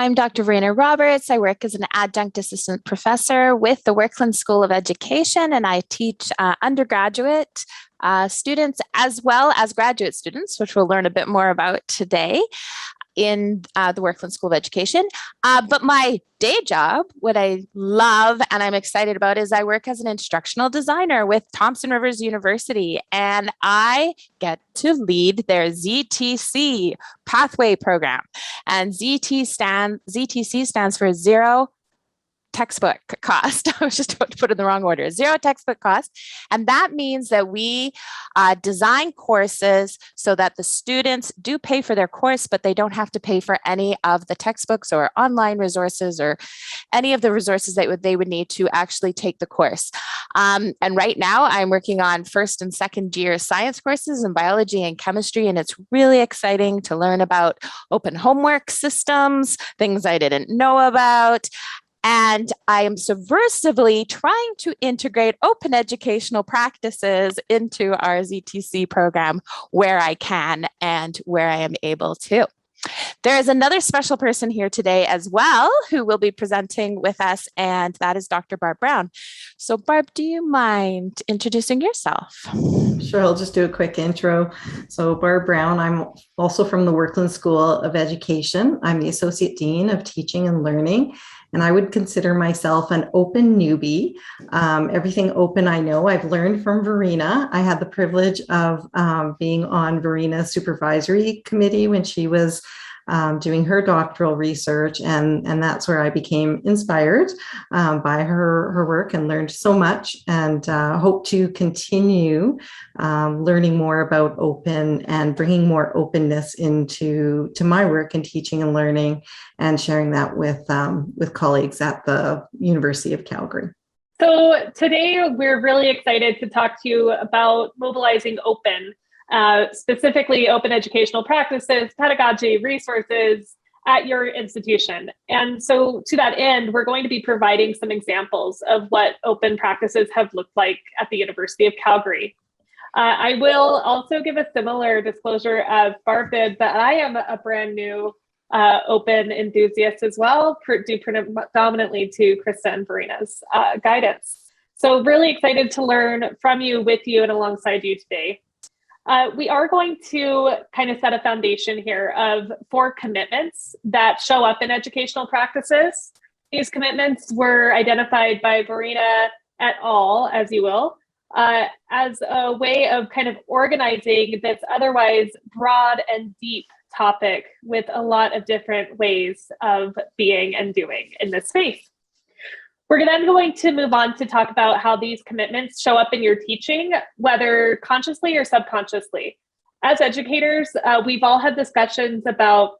I'm Dr. Verena Roberts. I work as an adjunct assistant professor with the Werklund School of Education, and I teach undergraduate students as well as graduate students, which we'll learn a bit more about today in the Werklund School of Education. But my day job, what I love and I'm excited about, is I work as an instructional designer with Thompson Rivers University, and I get to lead their ZTC pathway program. And ZTC stands for Zero Textbook Cost. I was just about to put it in the wrong order. Zero textbook cost. And that means that we design courses so that the students do pay for their course, but they don't have to pay for any of the textbooks or online resources or any of the resources that they would need to actually take the course. And right now I'm working on first and second year science courses in biology and chemistry, and it's really exciting to learn about open homework systems, things I didn't know about. And I am subversively trying to integrate open educational practices into our ZTC program where I can and where I am able to. There is another special person here today as well who will be presenting with us, and that is Dr. Barb Brown. So Barb, do you mind introducing yourself? Sure, I'll just do a quick intro. So Barb Brown, I'm also from the Werklund School of Education. I'm the Associate Dean of Teaching and Learning, and I would consider myself an open newbie. Everything open I know, I've learned from Verena. I had the privilege of being on Verena's supervisory committee when she was doing her doctoral research, and that's where I became inspired by her work and learned so much, and hope to continue learning more about open and bringing more openness into my work in teaching and learning, and sharing that with colleagues at the University of Calgary. So today we're really excited to talk to you about mobilizing open. Specifically open educational practices, pedagogy, resources at your institution. And so to that end, we're going to be providing some examples of what open practices have looked like at the University of Calgary. I will also give a similar disclosure as Barb did, that I am a brand new open enthusiast as well, due predominantly to Krista and Verena's guidance. So really excited to learn from you, with you, and alongside you today. We are going to kind of set a foundation here of 4 commitments that show up in educational practices. These commitments were identified by Verena et al., as you will, as a way of kind of organizing this otherwise broad and deep topic with a lot of different ways of being and doing in this space. We're then going to move on to talk about how these commitments show up in your teaching, whether consciously or subconsciously. As educators, we've all had discussions about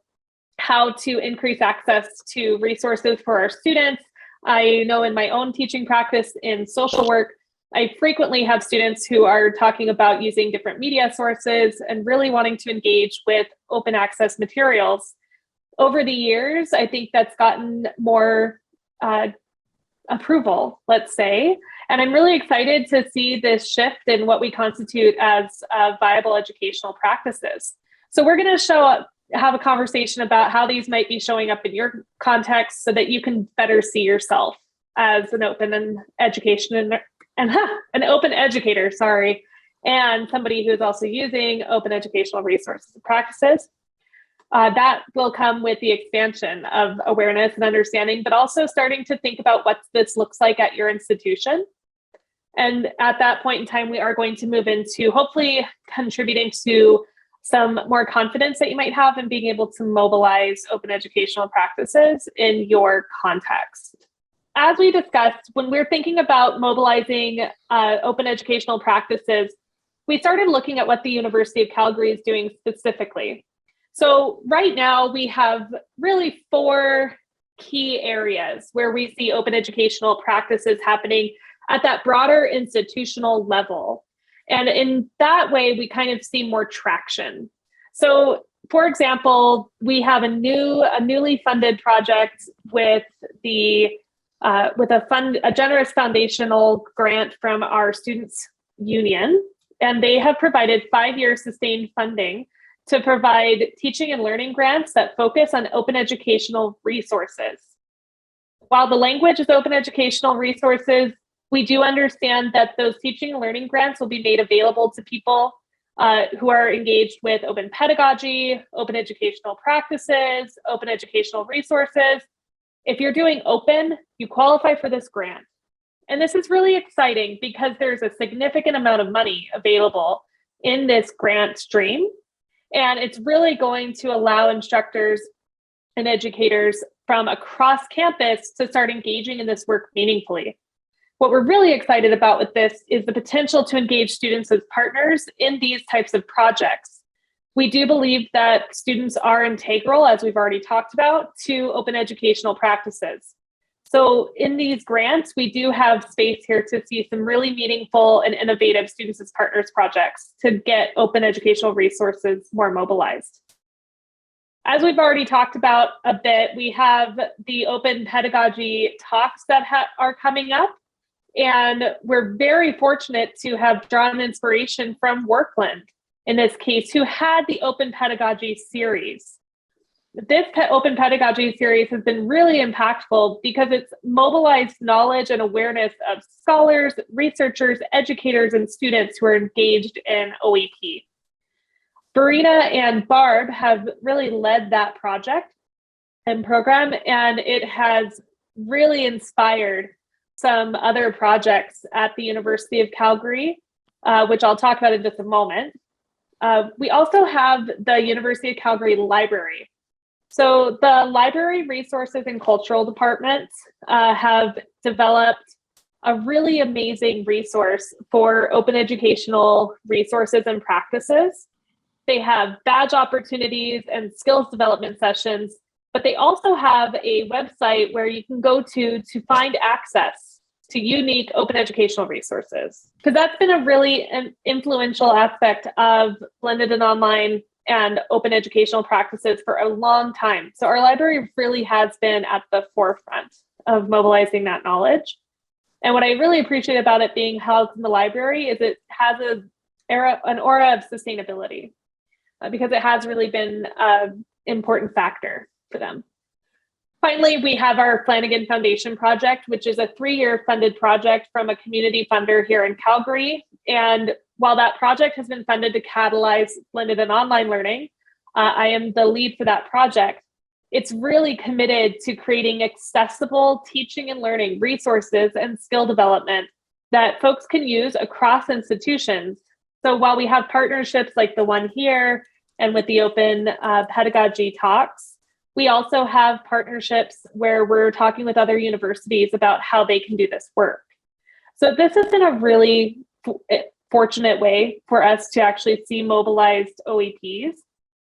how to increase access to resources for our students. I know in my own teaching practice in social work, I frequently have students who are talking about using different media sources and really wanting to engage with open access materials. Over the years, I think that's gotten more approval, let's say. And I'm really excited to see this shift in what we constitute as viable educational practices. So we're going to have a conversation about how these might be showing up in your context so that you can better see yourself as an open an open educator, and somebody who's also using open educational resources and practices. That will come with the expansion of awareness and understanding, but also starting to think about what this looks like at your institution. And at that point in time, we are going to move into hopefully contributing to some more confidence that you might have in being able to mobilize open educational practices in your context. As we discussed, when we're thinking about mobilizing open educational practices, we started looking at what the University of Calgary is doing specifically. So right now we have really 4 key areas where we see open educational practices happening at that broader institutional level. And in that way, we kind of see more traction. So for example, we have a newly funded project with a generous foundational grant from our Students Union, and they have provided 5-year sustained funding to provide teaching and learning grants that focus on open educational resources. While the language is open educational resources, we do understand that those teaching and learning grants will be made available to people who are engaged with open pedagogy, open educational practices, open educational resources. If you're doing open, you qualify for this grant. And this is really exciting because there's a significant amount of money available in this grant stream. And it's really going to allow instructors and educators from across campus to start engaging in this work meaningfully. What we're really excited about with this is the potential to engage students as partners in these types of projects. We do believe that students are integral, as we've already talked about, to open educational practices. So in these grants, we do have space here to see some really meaningful and innovative students as partners projects to get open educational resources more mobilized. As we've already talked about a bit, we have the open pedagogy talks that are coming up. And we're very fortunate to have drawn inspiration from Workland, in this case, who had the Open Pedagogy series. This Open Pedagogy series has been really impactful because it's mobilized knowledge and awareness of scholars, researchers, educators, and students who are engaged in OEP. Verena and Barb have really led that project and program, and it has really inspired some other projects at the University of Calgary, which I'll talk about in just a moment. We also have the University of Calgary Library. So the Library Resources and Cultural Departments have developed a really amazing resource for open educational resources and practices. They have badge opportunities and skills development sessions, but they also have a website where you can go to find access to unique open educational resources. Because that's been a really influential aspect of blended and online and open educational practices for a long time. So our library really has been at the forefront of mobilizing that knowledge. And what I really appreciate about it being housed in the library is it has an aura of sustainability because it has really been an important factor for them. Finally, we have our Flanagan Foundation project, which is a 3-year funded project from a community funder here in Calgary. And while that project has been funded to catalyze blended and online learning, I am the lead for that project. It's really committed to creating accessible teaching and learning resources and skill development that folks can use across institutions. So while we have partnerships like the one here and with the Open Pedagogy Talks, we also have partnerships where we're talking with other universities about how they can do this work. So this has been a really fortunate way for us to actually see mobilized OEPs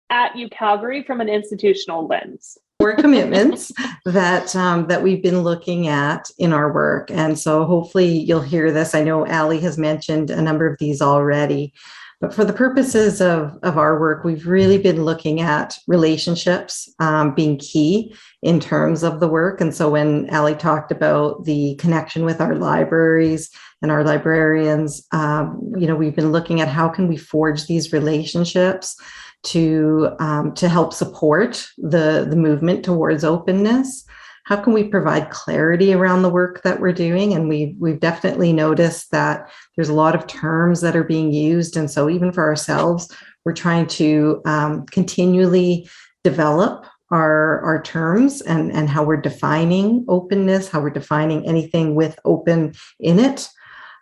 at UCalgary from an institutional lens. Core commitments that we've been looking at in our work. And so hopefully you'll hear this. I know Ali has mentioned a number of these already. But for the purposes of our work, we've really been looking at relationships being key in terms of the work. And so when Ali talked about the connection with our libraries and our librarians, we've been looking at how can we forge these relationships to help support the movement towards openness. How can we provide clarity around the work that we're doing? And we've definitely noticed that there's a lot of terms that are being used. And so even for ourselves, we're trying to continually develop our terms and how we're defining openness, how we're defining anything with open in it.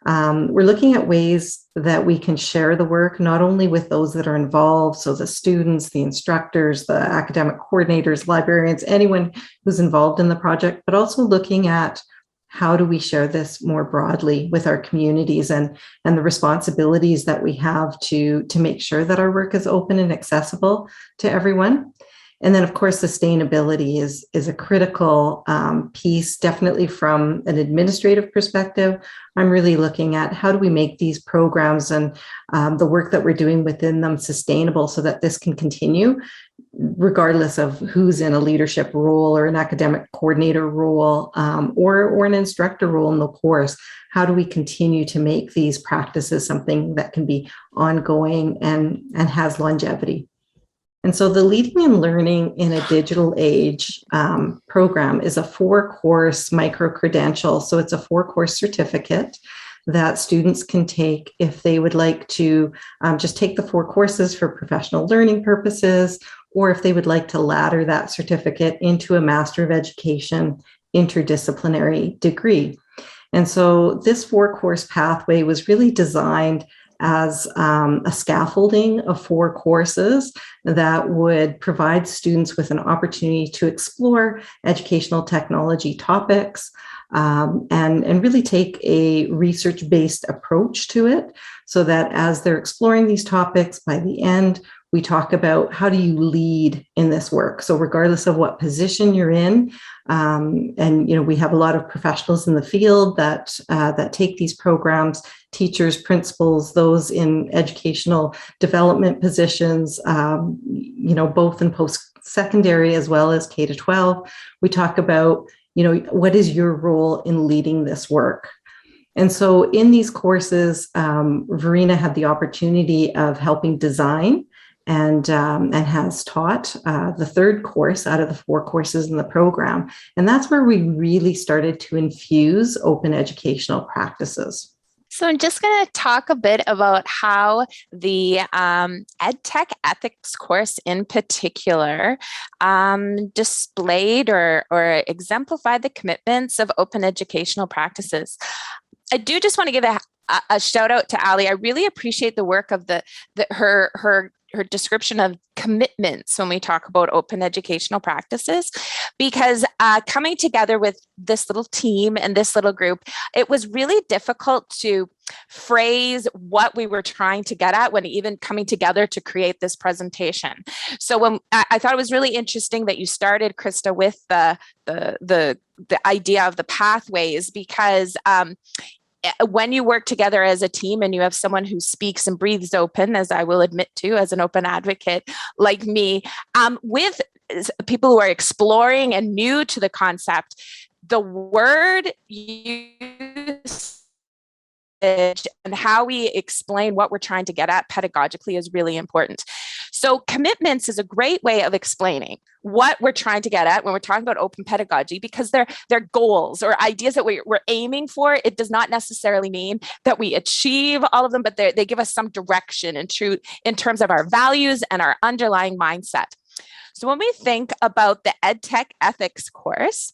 We're looking at ways that we can share the work, not only with those that are involved, so the students, the instructors, the academic coordinators, librarians, anyone who's involved in the project, but also looking at how do we share this more broadly with our communities and the responsibilities that we have to make sure that our work is open and accessible to everyone. And then, of course, sustainability is a critical piece, definitely from an administrative perspective. I'm really looking at how do we make these programs and the work that we're doing within them sustainable so that this can continue, regardless of who's in a leadership role or an academic coordinator role or an instructor role in the course. How do we continue to make these practices something that can be ongoing and has longevity? And so the Leading and Learning in a Digital Age program is a 4-course micro-credential. So it's a 4-course certificate that students can take if they would like to just take the 4 courses for professional learning purposes, or if they would like to ladder that certificate into a Master of Education interdisciplinary degree. And so this 4-course pathway was really designed as a scaffolding of 4 courses that would provide students with an opportunity to explore educational technology topics and really take a research-based approach to it, so that as they're exploring these topics, by the end, we talk about how do you lead in this work. So regardless of what position you're in, and we have a lot of professionals in the field that take these programs, teachers, principals, those in educational development positions, both in post-secondary as well as K-12. We talk about, what is your role in leading this work? And so in these courses, Verena had the opportunity of helping design and has taught the 3rd course out of the 4 courses in the program. And that's where we really started to infuse open educational practices. So I'm just going to talk a bit about how the EdTech ethics course in particular displayed or exemplified the commitments of open educational practices. I do just want to give a shout out to Ali. I really appreciate the work of her description of commitments when we talk about open educational practices, because coming together with this little team and this little group, it was really difficult to phrase what we were trying to get at when even coming together to create this presentation. So when I thought it was really interesting that you started, Krista, with the idea of the pathways, because when you work together as a team and you have someone who speaks and breathes open, as I will admit to as an open advocate like me, with people who are exploring and new to the concept, the word usage and how we explain what we're trying to get at pedagogically is really important. So commitments is a great way of explaining what we're trying to get at when we're talking about open pedagogy, because they're goals or ideas that we're aiming for. It does not necessarily mean that we achieve all of them, but they give us some direction and truth in terms of our values and our underlying mindset. So when we think about the EdTech ethics course,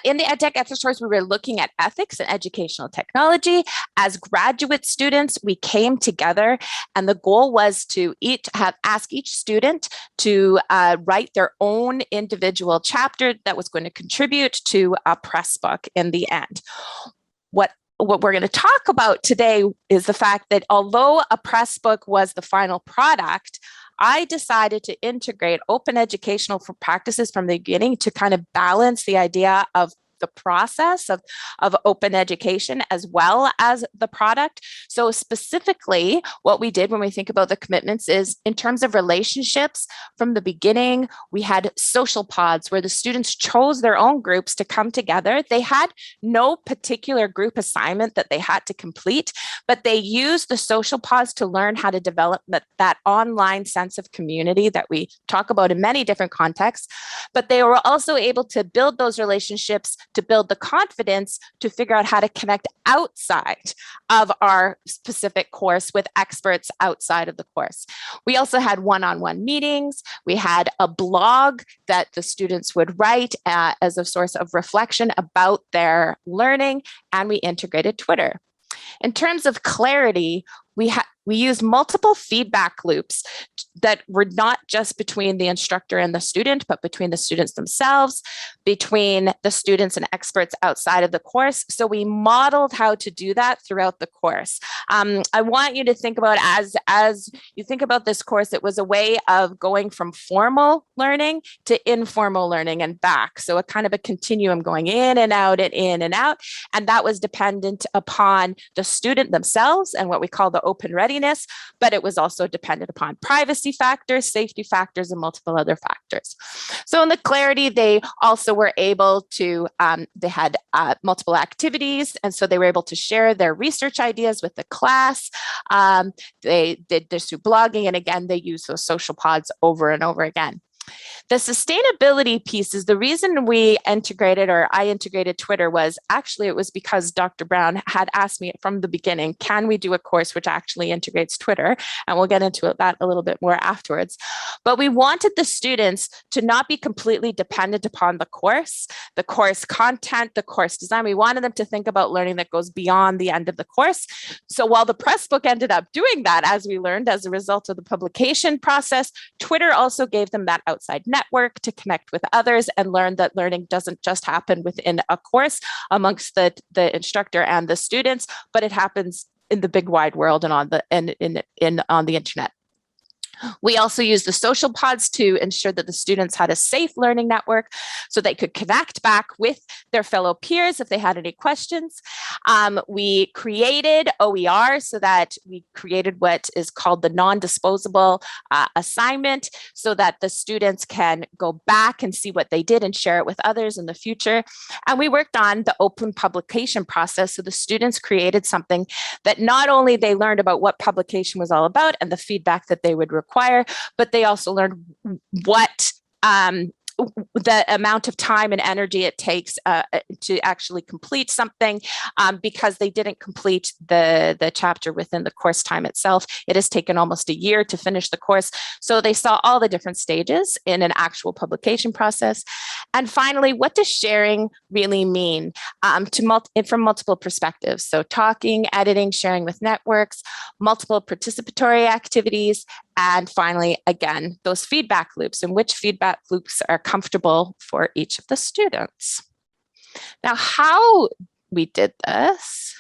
in the EdTech ethics course, we were looking at ethics and educational technology. As graduate students, we came together, and the goal was to ask each student to write their own individual chapter that was going to contribute to a press book in the end. What we're going to talk about today is the fact that although a press book was the final product, I decided to integrate open educational practices from the beginning to kind of balance the idea of the process of open education as well as the product. So specifically, what we did when we think about the commitments is in terms of relationships from the beginning, we had social pods where the students chose their own groups to come together. They had no particular group assignment that they had to complete, but they used the social pods to learn how to develop that online sense of community that we talk about in many different contexts. But they were also able to build those relationships, to build the confidence to figure out how to connect outside of our specific course with experts outside of the course. We also had one-on-one meetings. We had a blog that the students would write as a source of reflection about their learning, and we integrated Twitter. In terms of clarity, we used multiple feedback loops that were not just between the instructor and the student, but between the students themselves, between the students and experts outside of the course. So we modeled how to do that throughout the course. I want you to think about, as you think about this course, it was a way of going from formal learning to informal learning and back. So a kind of a continuum going in and out and in and out. And that was dependent upon the student themselves and what we call the open readiness readiness, but it was also dependent upon privacy factors, safety factors, and multiple other factors. So in the Clarity, they also were able to, they had multiple activities, and so they were able to share their research ideas with the class. They did this through blogging, and again, they used those social pods over and over again. The sustainability piece is the reason we integrated, or I integrated Twitter, was actually it was because Dr. Brown had asked me from the beginning, can we do a course which actually integrates Twitter? And we'll get into that a little bit more afterwards. But we wanted the students to not be completely dependent upon the course content, the course design. We wanted them to think about learning that goes beyond the end of the course. So while the Pressbook ended up doing that, as we learned as a result of the publication process, Twitter also gave them that outside network to connect with others and learn that learning doesn't just happen within a course amongst the instructor and the students, but it happens in the big wide world and on the internet. We also use the social pods to ensure that the students had a safe learning network so they could connect back with their fellow peers if they had any questions. We created OER so that we created what is called the non-disposable assignment so that the students can go back and see what they did and share it with others in the future. And we worked on the open publication process. So the students created something that not only they learned about what publication was all about and the feedback that they would require, but they also learned what the amount of time and energy it takes to actually complete something, because they didn't complete the chapter within the course time itself. It has taken almost a year to finish the course. So they saw all the different stages in an actual publication process. And finally, what does sharing really mean from multiple perspectives? So talking, editing, sharing with networks, multiple participatory activities, and finally, again, those feedback loops and which feedback loops are comfortable for each of the students. Now, how we did this,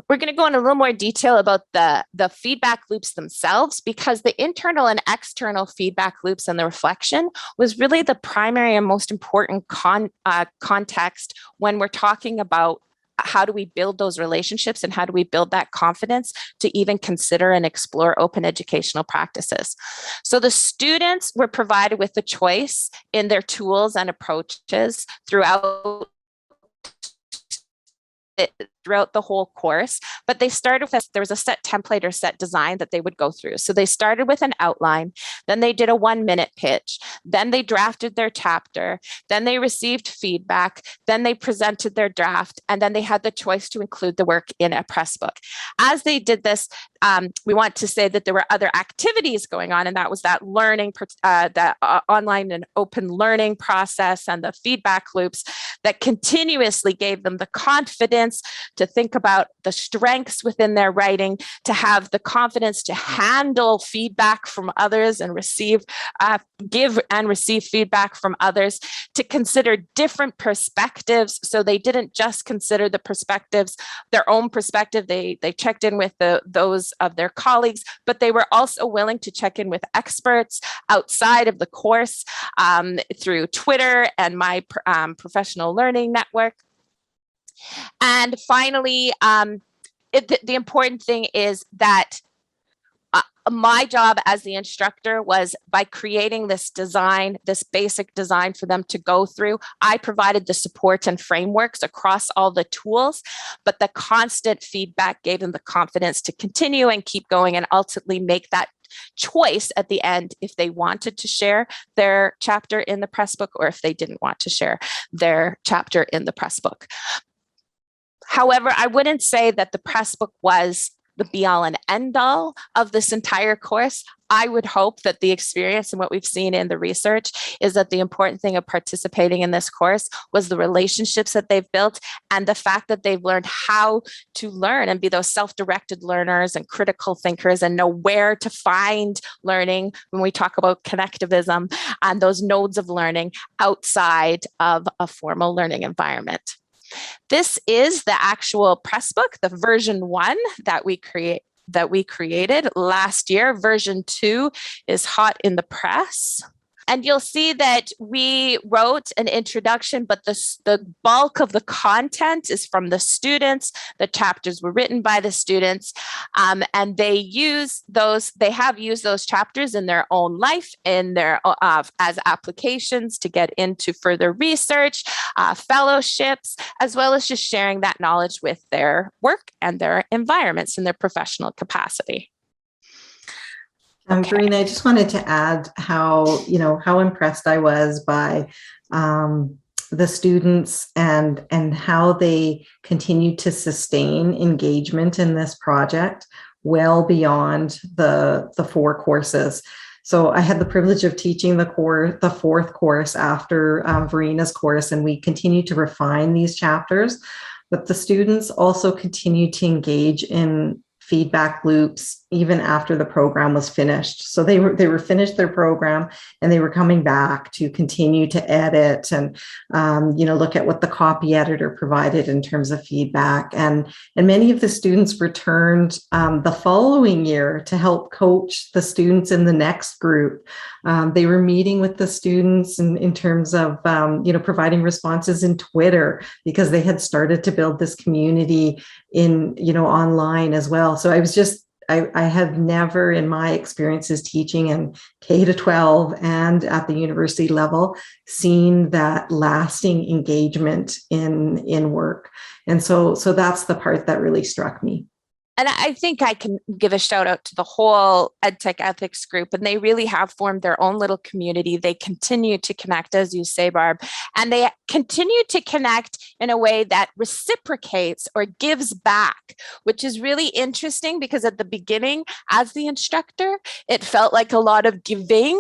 we're going to go in a little more detail about the feedback loops themselves, because the internal and external feedback loops and the reflection was really the primary and most important context when we're talking about how do we build those relationships and how do we build that confidence to even consider and explore open educational practices. So the students were provided with the choice in their tools and approaches throughout the whole course, but they started with there was a set template or set design that they would go through. So they started with an outline, then they did a 1-minute pitch, then they drafted their chapter, then they received feedback, then they presented their draft, and then they had the choice to include the work in a Pressbook. As they did this, we want to say that there were other activities going on, and that was that learning, that online and open learning process and the feedback loops that continuously gave them the confidence to think about the strengths within their writing, to have the confidence to handle feedback from others and give and receive feedback from others, to consider different perspectives. So they didn't just consider the perspectives, their own perspective. They checked in with those of their colleagues, but they were also willing to check in with experts outside of the course through Twitter and my professional learning network. And finally, the important thing is that my job as the instructor was, by creating this design, this basic design for them to go through, I provided the support and frameworks across all the tools, but the constant feedback gave them the confidence to continue and keep going and ultimately make that choice at the end if they wanted to share their chapter in the Pressbook or if they didn't want to share their chapter in the Pressbook. However, I wouldn't say that the Pressbook was the be-all and end-all of this entire course. I would hope that the experience and what we've seen in the research is that the important thing of participating in this course was the relationships that they've built and the fact that they've learned how to learn and be those self-directed learners and critical thinkers and know where to find learning when we talk about connectivism and those nodes of learning outside of a formal learning environment. This is the actual Pressbook, the version 1 that we created last year. Version 2 is hot in the press. And you'll see that we wrote an introduction, but the bulk of the content is from the students. The chapters were written by the students, and they have used those chapters in their own life, in their as applications to get into further research, fellowships, as well as just sharing that knowledge with their work and their environments in their professional capacity. Verena, I just wanted to add how impressed I was by the students and how they continue to sustain engagement in this project well beyond the 4 courses. So I had the privilege of teaching the 4th course after Verena's course, and we continue to refine these chapters. But the students also continue to engage in feedback loops even after the program was finished. So they were finished their program, and they were coming back to continue to edit and look at what the copy editor provided in terms of feedback. And many of the students returned the following year to help coach the students in the next group. They were meeting with the students in terms of providing responses in Twitter, because they had started to build this community in online as well. So I have never, in my experiences teaching in K-12 and at the university level, seen that lasting engagement in work. And so that's the part that really struck me. And I think I can give a shout out to the whole EdTech ethics group, and they really have formed their own little community. They continue to connect, as you say, Barb, and they continue to connect in a way that reciprocates or gives back, which is really interesting, because at the beginning, as the instructor, it felt like a lot of giving,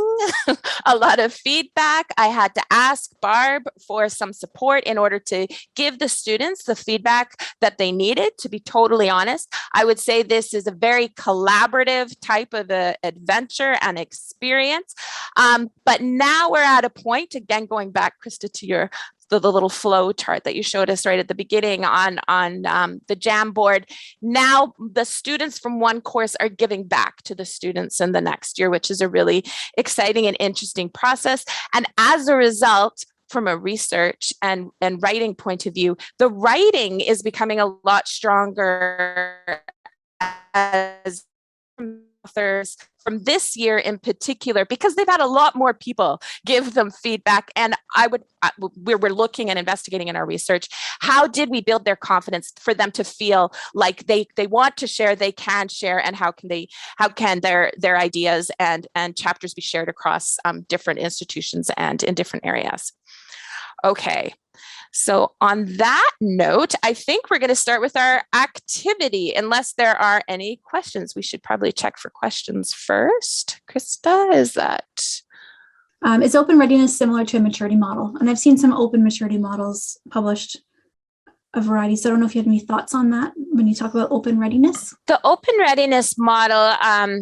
a lot of feedback. I had to ask Barb for some support in order to give the students the feedback that they needed. To be totally honest, I would say this is a very collaborative type of adventure and experience. But now we're at a point, again, going back, Krista, to the little flow chart that you showed us right at the beginning on the Jamboard. Now the students from one course are giving back to the students in the next year, which is a really exciting and interesting process. And as a result, from a research and writing point of view, the writing is becoming a lot stronger as authors from this year in particular, because they've had a lot more people give them feedback. And we're looking and investigating in our research, how did we build their confidence for them to feel like they want to share, they can share, and how can their ideas and chapters be shared across different institutions and in different areas. Okay. So on that note, I think we're going to start with our activity, unless there are any questions. We should probably check for questions first. Krista, is that? Is open readiness similar to a maturity model? And I've seen some open maturity models published, a variety. So I don't know if you have any thoughts on that when you talk about open readiness. The open readiness model, I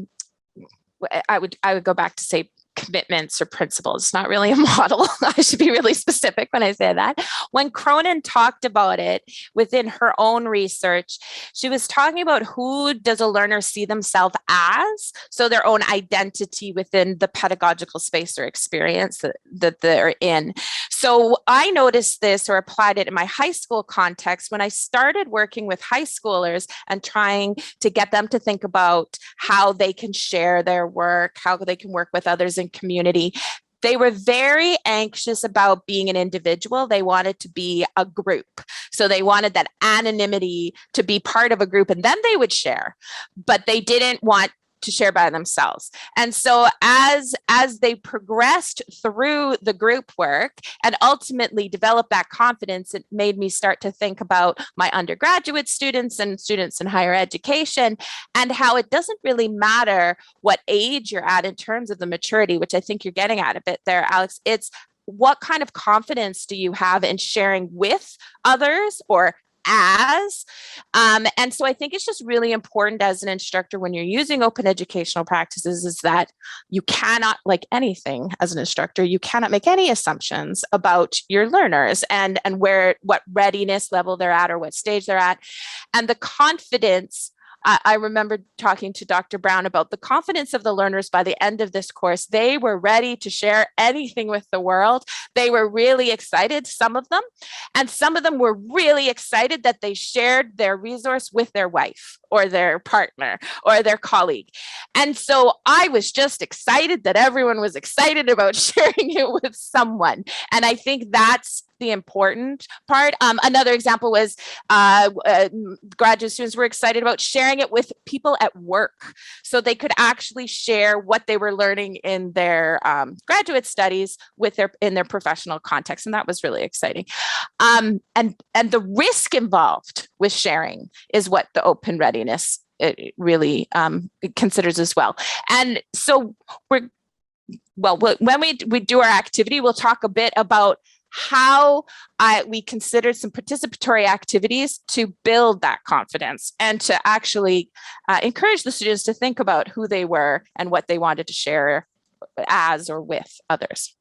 would go back to say commitments or principles. It's not really a model. I should be really specific when I say that. When Cronin talked about it within her own research, she was talking about who does a learner see themselves as, so their own identity within the pedagogical space or experience that they're in. So I noticed this or applied it in my high school context when I started working with high schoolers and trying to get them to think about how they can share their work, how they can work with others in community. They were very anxious about being an individual. They wanted to be a group. So they wanted that anonymity to be part of a group, and then they would share, but they didn't want to share by themselves. And so as they progressed through the group work and ultimately developed that confidence, it made me start to think about my undergraduate students and students in higher education, and how it doesn't really matter what age you're at in terms of the maturity, which I think you're getting at a bit there, Alex. It's what kind of confidence do you have in sharing with others or as. And so I think it's just really important as an instructor when you're using open educational practices is that you cannot, like anything as an instructor, you cannot make any assumptions about your learners and what readiness level they're at or what stage they're at. And the confidence I remember talking to Dr. Brown about the confidence of the learners by the end of this course. They were ready to share anything with the world. They were really excited, some of them, and some of them were really excited that they shared their resource with their wife or their partner or their colleague. And so I was just excited that everyone was excited about sharing it with someone. And I think that's the important part. Another example was graduate students were excited about sharing it with people at work, so they could actually share what they were learning in their graduate studies with in their professional context, and that was really exciting. And the risk involved with sharing is what the open readiness it really considers as well. And so when we do our activity, we'll talk a bit about how we considered some participatory activities to build that confidence and to actually encourage the students to think about who they were and what they wanted to share as or with others.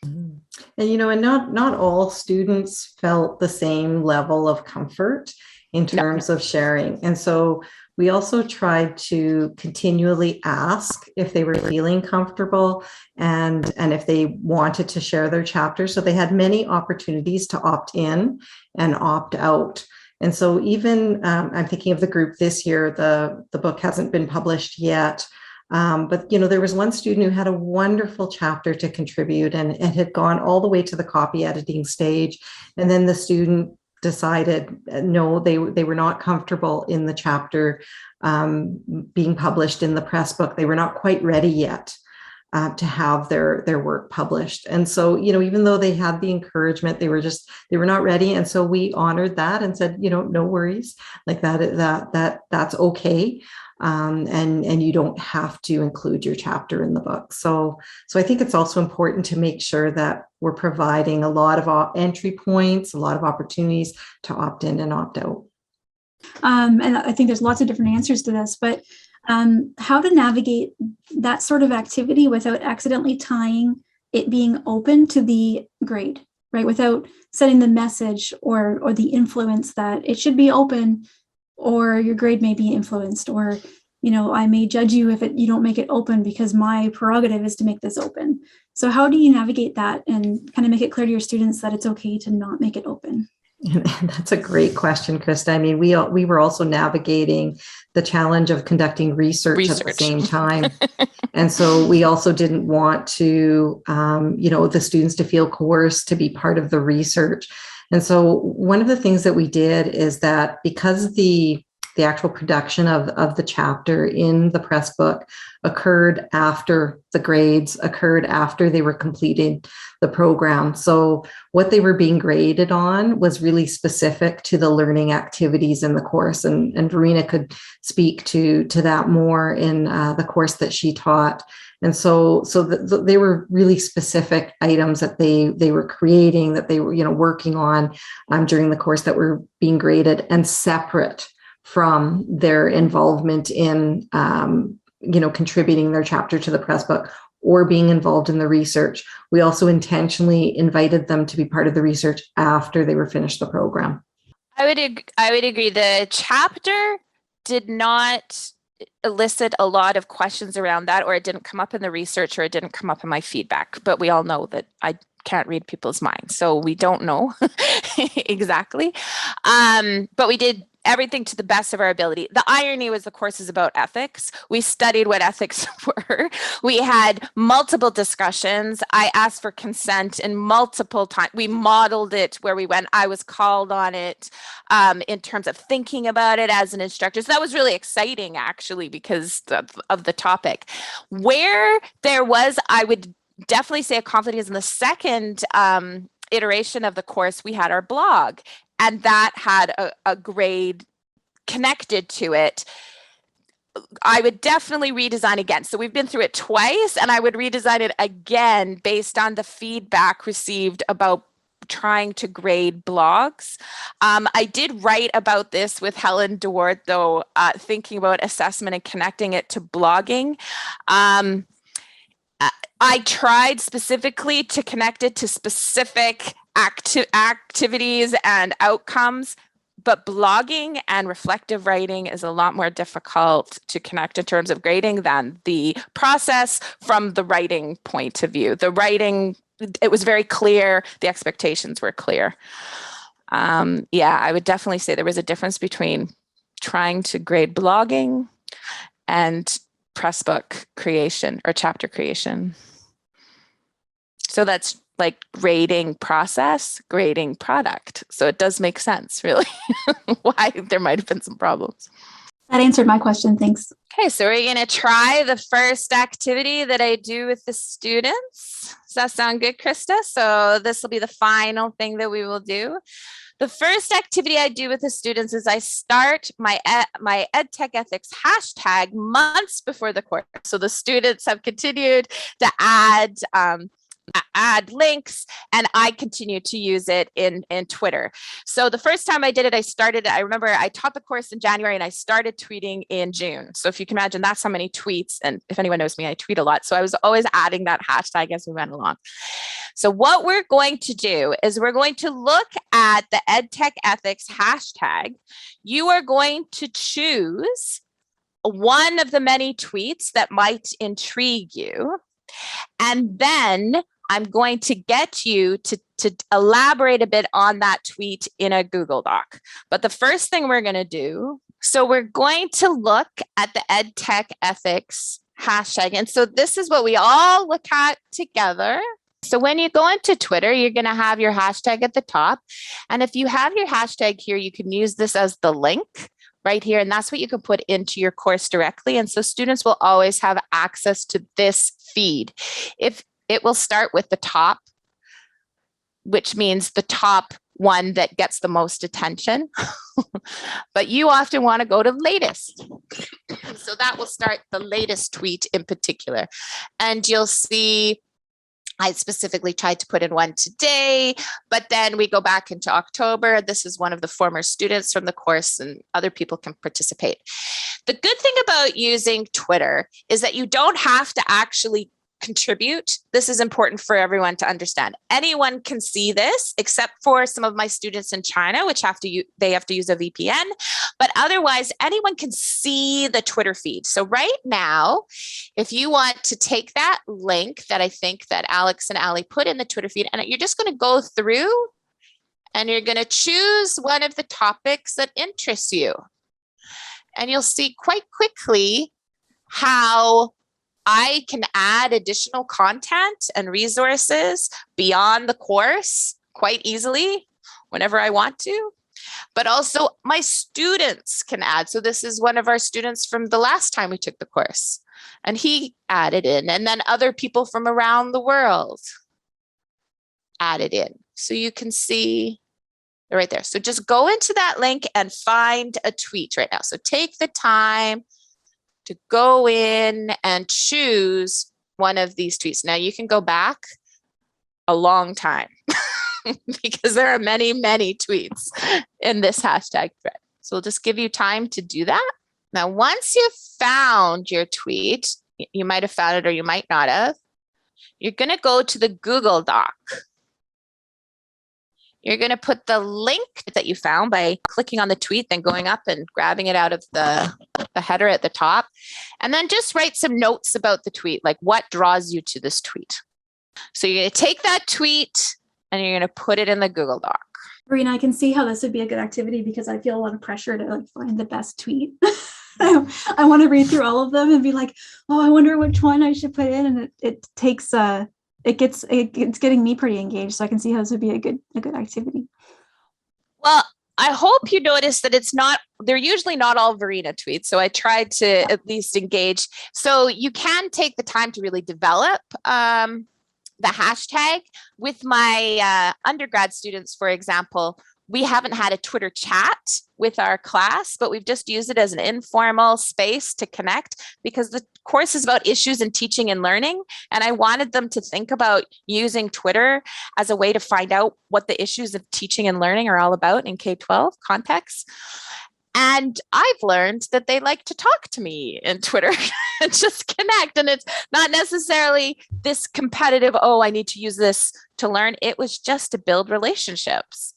And not all students felt the same level of comfort in terms of sharing. And so we also tried to continually ask if they were feeling comfortable and if they wanted to share their chapter. So they had many opportunities to opt in and opt out. And so even I'm thinking of the group this year, the book hasn't been published yet. But there was one student who had a wonderful chapter to contribute, and it had gone all the way to the copy editing stage. And then the student decided no, they were not comfortable in the chapter being published in the press book. They were not quite ready yet to have their work published. And so, even though they had the encouragement, they were not ready. And so we honored that and said, no worries, like that's okay. And you don't have to include your chapter in the book. So I think it's also important to make sure that we're providing a lot of entry points, a lot of opportunities to opt in and opt out. And I think there's lots of different answers to this, but how to navigate that sort of activity without accidentally tying it being open to the grade, right? Without setting the message or the influence that it should be open, or your grade may be influenced, or I may judge you if you don't make it open because my prerogative is to make this open. So how do you navigate that and kind of make it clear to your students that it's okay to not make it open? And that's a great question, Krista. I mean, we were also navigating the challenge of conducting research at the same time. And so we also didn't want to, the students to feel coerced to be part of the research. And so one of the things that we did is that because the actual production of the chapter in the press book occurred after the grades, occurred after they were completing the program. So what they were being graded on was really specific to the learning activities in the course. And Verena could speak to that more in the course that she taught. And so they were really specific items that they were creating, that they were working on during the course that were being graded, and separate from their involvement in contributing their chapter to the press book or being involved in the research. We also intentionally invited them to be part of the research after they were finished the program. I would agree. The chapter did not elicit a lot of questions around that, or it didn't come up in the research, or it didn't come up in my feedback. But we all know that I can't read people's minds, so we don't know exactly. But we did everything to the best of our ability. The irony was the course is about ethics. We studied what ethics were. We had multiple discussions. I asked for consent in multiple times. We modeled it where we went. I was called on it in terms of thinking about it as an instructor. So that was really exciting, actually, because of the topic. Where there was, I would definitely say a conflict is in the second iteration of the course. We had our blog, and that had a grade connected to it. I would definitely redesign again. So we've been through it twice, and I would redesign it again based on the feedback received about trying to grade blogs. I did write about this with Helen Dewart, though, thinking about assessment and connecting it to blogging. I tried specifically to connect it to specific activities and outcomes, but blogging and reflective writing is a lot more difficult to connect in terms of grading than the process from the writing point of view. The writing, it was very clear, the expectations were clear. Yeah, I would definitely say there was a difference between trying to grade blogging and Pressbook creation or chapter creation. So that's like grading process, grading product. So it does make sense, really, why there might have been some problems. That answered my question. Thanks. Okay, so we're going to try the first activity that I do with the students. Does that sound good, Krista? So this will be the final thing that we will do. The first activity I do with the students is I start my EdTech Ethics hashtag months before the course. So the students have continued to add links, and I continue to use it in Twitter. So the first time I did it, I remember I taught the course in January and I started tweeting in June. So if you can imagine, that's how many tweets. And if anyone knows me, I tweet a lot. So I was always adding that hashtag as we went along. So what we're going to do is we're going to look at the EdTech Ethics hashtag. You are going to choose one of the many tweets that might intrigue you. And then I'm going to get you to elaborate a bit on that tweet in a Google Doc. But the first thing we're going to do, so we're going to look at the EdTech Ethics hashtag. And so this is what we all look at together. So when you go into Twitter, you're going to have your hashtag at the top. And if you have your hashtag here, you can use this as the link right here. And that's what you can put into your course directly. And so students will always have access to this feed. If it will start with the top, which means the top one that gets the most attention. But you often want to go to latest. So that will start the latest tweet in particular. And you'll see I specifically tried to put in one today, but then we go back into October. This is one of the former students from the course, and other people can participate. The good thing about using Twitter is that you don't have to actually contribute. This is important for everyone to understand. Anyone can see this, except for some of my students in China, which they have to use a VPN. But otherwise, anyone can see the Twitter feed. So right now, if you want to take that link that I think that Alex and Ali put in the Twitter feed, and you're just going to go through and you're going to choose one of the topics that interests you. And you'll see quite quickly how I can add additional content and resources beyond the course quite easily whenever I want to. But also my students can add. So this is one of our students from the last time we took the course, and he added in, and then other people from around the world added in. So you can see right there. So just go into that link and find a tweet right now. So take the time to go in and choose one of these tweets. Now you can go back a long time because there are many, many tweets in this hashtag thread. So we'll just give you time to do that. Now, once you've found your tweet, you might have found it or you might not have, you're going to go to the Google Doc. You're going to put the link that you found by clicking on the tweet, then going up and grabbing it out of the header at the top. And then just write some notes about the tweet, like what draws you to this tweet. So you're going to take that tweet and you're going to put it in the Google Doc. Marina, I can see how this would be a good activity because I feel a lot of pressure to find the best tweet. I want to read through all of them and be like, oh, I wonder which one I should put in. And it takes it's getting me pretty engaged. So I can see how this would be a good activity. Well, I hope you notice that they're usually not all Verena tweets. So I tried to at least engage. So you can take the time to really develop the hashtag. With my undergrad students, for example, we haven't had a Twitter chat with our class, but we've just used it as an informal space to connect because the course is about issues in teaching and learning. And I wanted them to think about using Twitter as a way to find out what the issues of teaching and learning are all about in K-12 contexts. And I've learned that they like to talk to me in Twitter and just connect. And it's not necessarily this competitive, oh, I need to use this to learn. It was just to build relationships.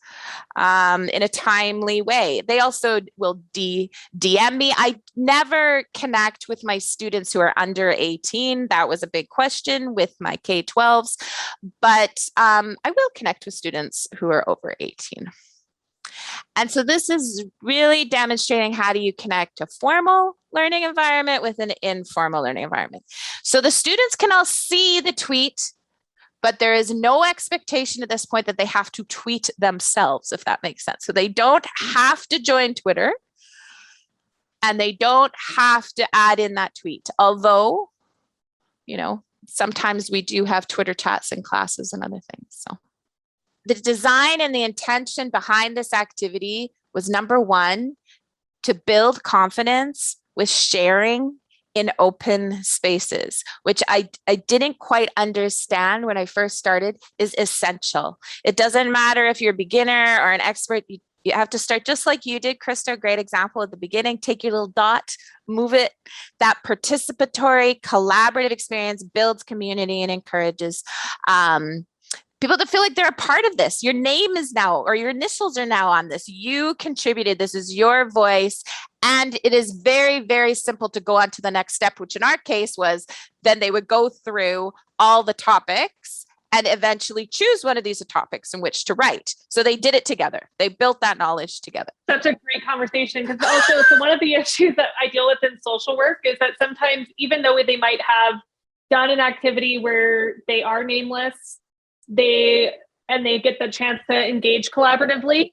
in a timely way. They also will DM me. I never connect with my students who are under 18. That was a big question with my K-12s, but I will connect with students who are over 18. And so this is really demonstrating how do you connect a formal learning environment with an informal learning environment. So the students can all see the tweet, but there is no expectation at this point that they have to tweet themselves, if that makes sense. So they don't have to join Twitter and they don't have to add in that tweet. Although, you know, sometimes we do have Twitter chats in classes and other things. So the design and the intention behind this activity was, number one, to build confidence with sharing in open spaces, which I didn't quite understand when I first started, is essential. It doesn't matter if you're a beginner or an expert, you have to start just like you did, Krista, great example at the beginning. Take your little dot, move it. That participatory, collaborative experience builds community and encourages people to feel like they're a part of this. Your name is now, or your initials are now on this. You contributed, this is your voice. And it is very, very simple to go on to the next step, which in our case was then they would go through all the topics and eventually choose one of these topics in which to write. So they did it together. They built that knowledge together. Such a great conversation, because also, so one of the issues that I deal with in social work is that sometimes, even though they might have done an activity where they are nameless, they get the chance to engage collaboratively,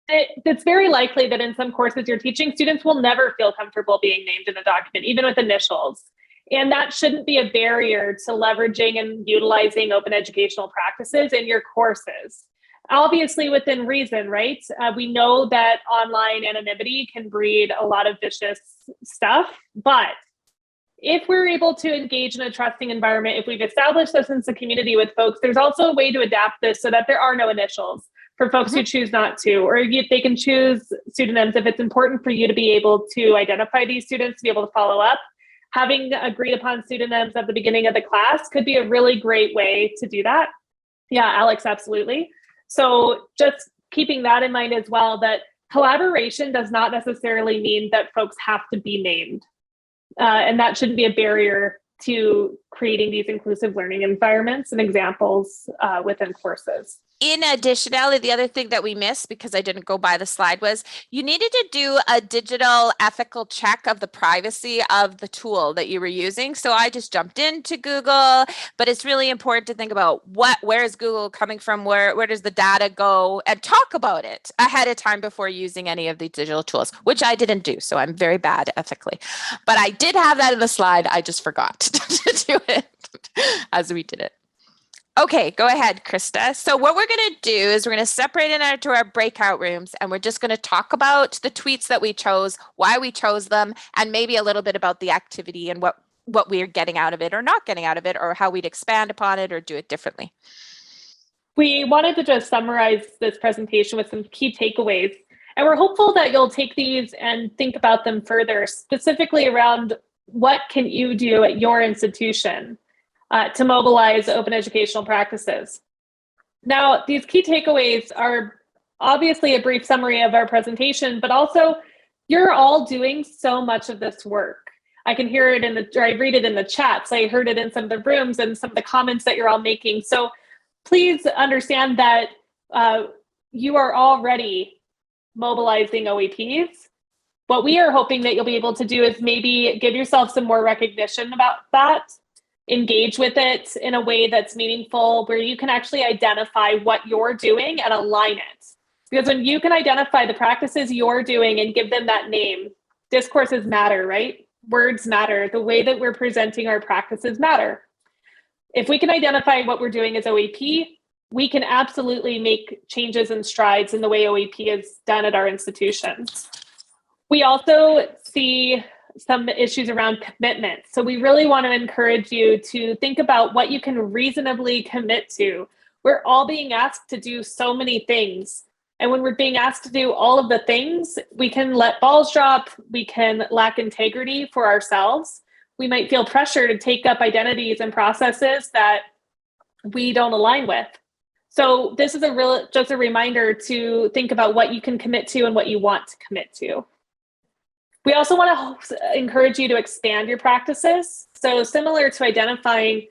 it's very likely that in some courses you're teaching, students will never feel comfortable being named in a document, even with initials. And that shouldn't be a barrier to leveraging and utilizing open educational practices in your courses. Obviously within reason, right? We know that online anonymity can breed a lot of vicious stuff, but if we're able to engage in a trusting environment, if we've established a sense of community with folks, there's also a way to adapt this so that there are no initials for folks who choose not to, or they can choose pseudonyms if it's important for you to be able to identify these students, to be able to follow up. Having agreed upon pseudonyms at the beginning of the class could be a really great way to do that. Yeah, Alex, absolutely. So just keeping that in mind as well, that collaboration does not necessarily mean that folks have to be named. And that shouldn't be a barrier to creating these inclusive learning environments and examples within courses. In addition, Ellie, the other thing that we missed, because I didn't go by the slide, was you needed to do a digital ethical check of the privacy of the tool that you were using. So I just jumped into Google, but it's really important to think about where is Google coming from? Where does the data go? And talk about it ahead of time before using any of the digital tools, which I didn't do. So I'm very bad ethically, but I did have that in the slide. I just forgot to do it as we did it. Okay, go ahead, Krista. So what we're going to do is we're going to separate it into our breakout rooms, and we're just going to talk about the tweets that we chose, why we chose them, and maybe a little bit about the activity and what we're getting out of it or not getting out of it, or how we'd expand upon it or do it differently. We wanted to just summarize this presentation with some key takeaways, and we're hopeful that you'll take these and think about them further, specifically around what can you do at your institution to mobilize open educational practices. Now, these key takeaways are obviously a brief summary of our presentation, but also you're all doing so much of this work. I can hear it I read it in the chats. I heard it in some of the rooms and some of the comments that you're all making. So please understand that you are already mobilizing OEPs. What we are hoping that you'll be able to do is maybe give yourself some more recognition about that. Engage with it in a way that's meaningful, where you can actually identify what you're doing and align it. Because when you can identify the practices you're doing and give them that name, discourses matter, right? Words matter. The way that we're presenting our practices matter. If we can identify what we're doing as OEP, we can absolutely make changes and strides in the way OEP is done at our institutions. We also see some issues around commitment. So we really want to encourage you to think about what you can reasonably commit to. We're all being asked to do so many things. And when we're being asked to do all of the things, we can let balls drop. We can lack integrity for ourselves. We might feel pressure to take up identities and processes that we don't align with. So this is just a reminder to think about what you can commit to and what you want to commit to. We also want to encourage you to expand your practices. So similar to identifying,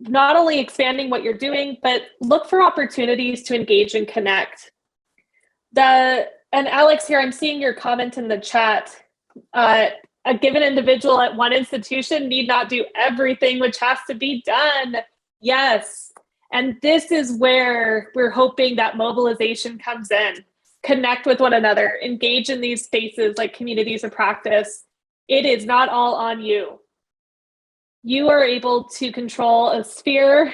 not only expanding what you're doing, but look for opportunities to engage and connect. And Alex, here, I'm seeing your comment in the chat. A given individual at one institution need not do everything which has to be done. Yes. And this is where we're hoping that mobilization comes in. Connect with one another, engage in these spaces like communities of practice. It is not all on you. You are able to control a sphere,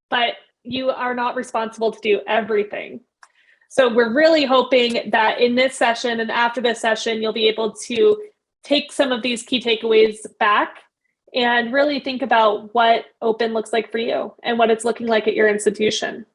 but you are not responsible to do everything. So we're really hoping that in this session and after this session, you'll be able to take some of these key takeaways back and really think about what open looks like for you and what it's looking like at your institution.